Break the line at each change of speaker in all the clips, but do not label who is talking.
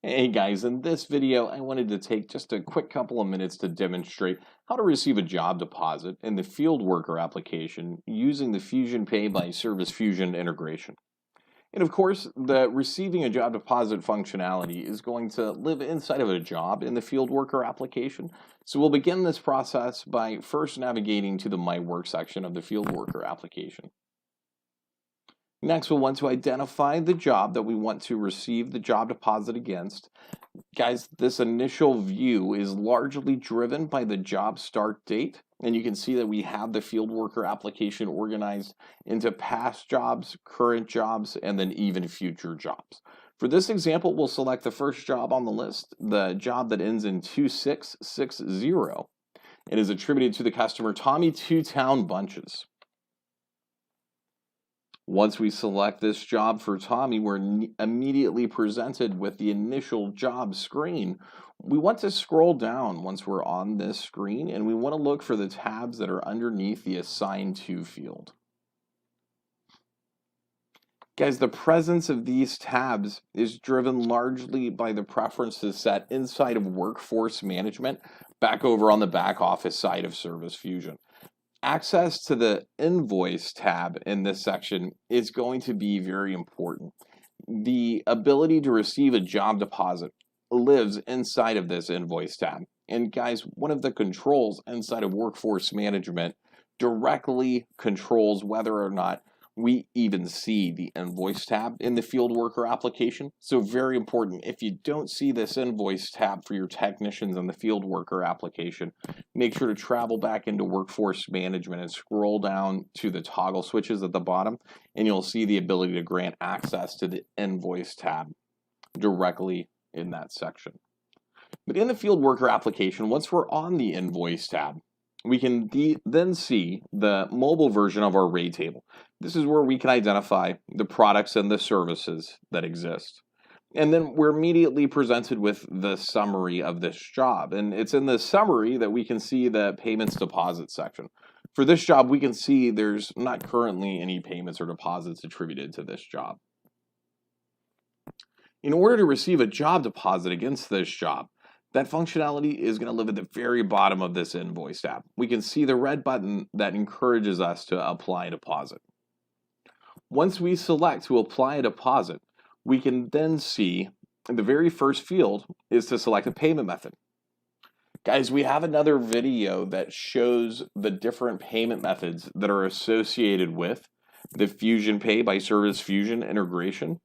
Hey guys, in this video, I wanted to take just a quick couple of minutes to demonstrate how to receive a job deposit in the field worker application using the Fusion Pay by Service Fusion integration. And of course, the receiving a job deposit functionality is going to live inside of a job in the field worker application. So we'll begin this process by first navigating to the My Work section of the field worker application. Next, we'll want to identify the job that we want to receive the job deposit against. Guys, this initial view is largely driven by the job start date. And you can see that we have the field worker application organized into past jobs, current jobs, and then even future jobs. For this example, we'll select the first job on the list, the job that ends in 2660. It is attributed to the customer Tommy Two Town Bunches. Once we select this job for Tommy, we're immediately presented with the initial job screen. We want to scroll down once we're on this screen, and we want to look for the tabs that are underneath the Assign To field. Guys, the presence of these tabs is driven largely by the preferences set inside of Workforce Management back over on the back office side of Service Fusion. Access to the Invoice tab in this section is going to be very important. The ability to receive a job deposit lives inside of this Invoice tab. And guys, one of the controls inside of Workforce Management directly controls whether or not we even see the Invoice tab in the field worker application. So very important, if you don't see this Invoice tab for your technicians in the field worker application, make sure to travel back into Workforce Management and scroll down to the toggle switches at the bottom, and you'll see the ability to grant access to the Invoice tab directly in that section. But in the field worker application, once we're on the Invoice tab, we can then see the mobile version of our rate table. This is where we can identify the products and the services that exist. And then we're immediately presented with the summary of this job. And it's in the summary that we can see the payments deposit section. For this job, we can see there's not currently any payments or deposits attributed to this job. In order to receive a job deposit against this job, that functionality is going to live at the very bottom of this Invoice tab. We can see the red button that encourages us to apply a deposit. Once we select to apply a deposit, we can then see the very first field is to select a payment method. Guys, we have another video that shows the different payment methods that are associated with the Fusion Pay by Service Fusion integration.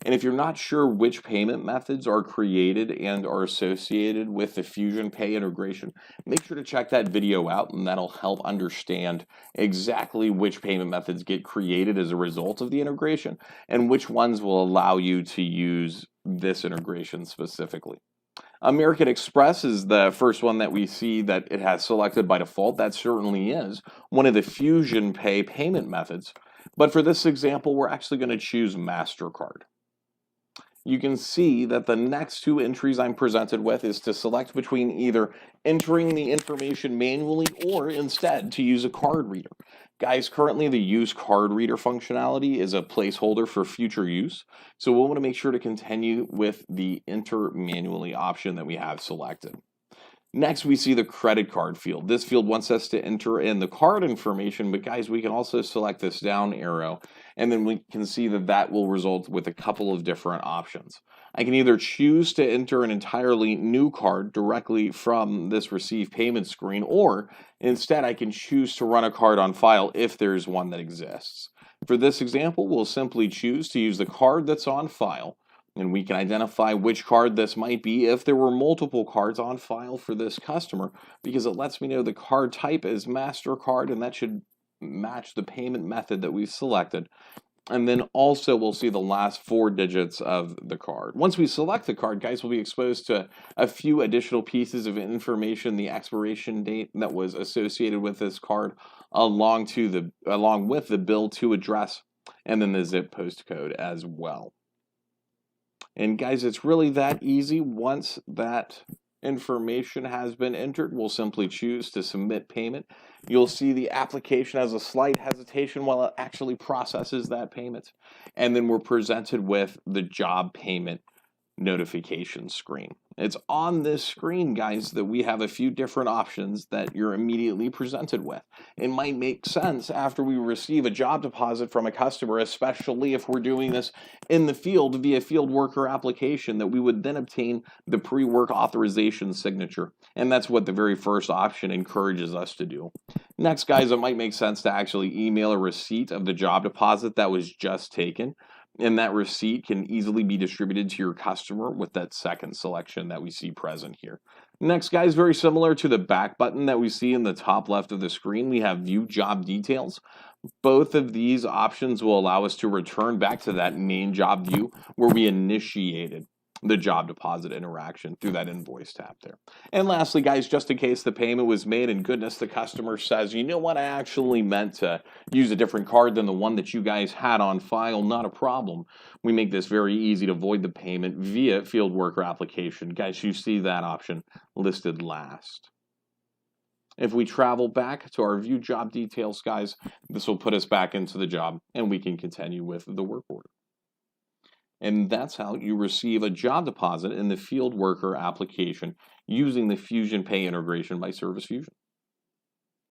And if you're not sure which payment methods are created and are associated with the Fusion Pay integration, make sure to check that video out, and that'll help understand exactly which payment methods get created as a result of the integration and which ones will allow you to use this integration specifically. American Express is the first one that we see that it has selected by default. That certainly is one of the Fusion Pay payment methods. But for this example, we're actually going to choose MasterCard. You can see that the next two entries I'm presented with is to select between either entering the information manually or instead to use a card reader. Guys, currently the use card reader functionality is a placeholder for future use, so we'll want to make sure to continue with the enter manually option that we have selected. Next, we see the credit card field. This field wants us to enter in the card information, but guys, we can also select this down arrow, and then we can see that that will result with a couple of different options. I can either choose to enter an entirely new card directly from this receive payment screen, or instead I can choose to run a card on file if there's one that exists. For this example, we'll simply choose to use the card that's on file, and we can identify which card this might be if there were multiple cards on file for this customer, because it lets me know the card type is MasterCard, and that should match the payment method that we've selected. And then also we'll see the last four digits of the card. Once we select the card, guys, we'll be exposed to a few additional pieces of information, the expiration date that was associated with this card, along with the bill to address, and then the zip postcode as well. And guys, it's really that easy. Once that information has been entered, we'll simply choose to submit payment. You'll see the application has a slight hesitation while it actually processes that payment. And then we're presented with the job payment notification screen. It's on this screen, guys, that we have a few different options that you're immediately presented with. It might make sense after we receive a job deposit from a customer, especially if we're doing this in the field via field worker application, that we would then obtain the pre-work authorization signature. And that's what the very first option encourages us to do. Next, guys, it might make sense to actually email a receipt of the job deposit that was just taken. And that receipt can easily be distributed to your customer with that second selection that we see present here. Next, guys, very similar to the back button that we see in the top left of the screen, we have View Job Details. Both of these options will allow us to return back to that main job view where we initiated the job deposit interaction through that invoice tab there. And lastly, guys, just in case the payment was made and goodness, the customer says, you know what, I actually meant to use a different card than the one that you guys had on file, not a problem. We make this very easy to void the payment via field worker application. Guys, you see that option listed last. If we travel back to our view job details, guys, this will put us back into the job and we can continue with the work order. And that's how you receive a job deposit in the field worker application using the Fusion Pay integration by Service Fusion.